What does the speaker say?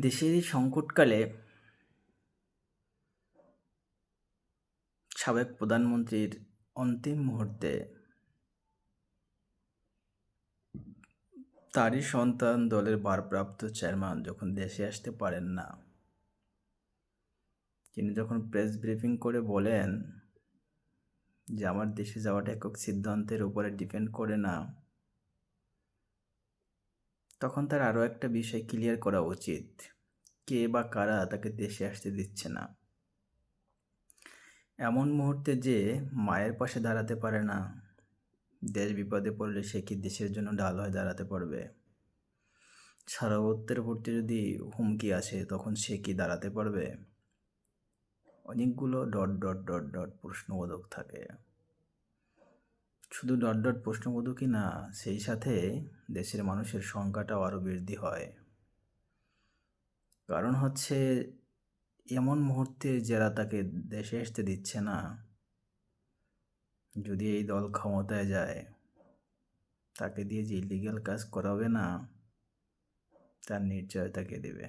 দেশের এই সংকটকালে সাবেক প্রধানমন্ত্রীর অন্তিম মুহূর্তে তারই সন্তান দলের ভারপ্রাপ্ত চেয়ারম্যান যখন দেশে আসতে পারেন না, তিনি যখন প্রেস ব্রিফিং করে বলেন যে আমার দেশে যাওয়াটা একক সিদ্ধান্তের উপরে ডিপেন্ড করে না, তখন তার আরও একটা বিষয় ক্লিয়ার করা উচিত, কে বা কারা তাকে দেশে আসতে দিচ্ছে না। এমন মুহূর্তে যে মায়ের পাশে দাঁড়াতে পারে না, দেশ বিপদে পড়লে সে কি দেশের জন্য ঢাল হয়ে দাঁড়াতে পারবে? সার্বভৌমত্বের যদি হুমকি আসে তখন সে কি দাঁড়াতে পারবে? অনেকগুলো ডট ডট ডট ডট প্রশ্নবোধক থাকে। শুধু ডট ডট প্রশ্নবোধকই না, সেই সাথে দেশের মানুষের সংখ্যাটাও আরও বৃদ্ধি হয়। কারণ হচ্ছে এমন মুহূর্তে যারা তাকে দেশে আসতে দিচ্ছে না, যদি এই দল ক্ষমতায় যায়, তাকে দিয়ে যে ইলিগ্যাল কাজ করাবে না, তার নিশ্চয়তা কে দেবে?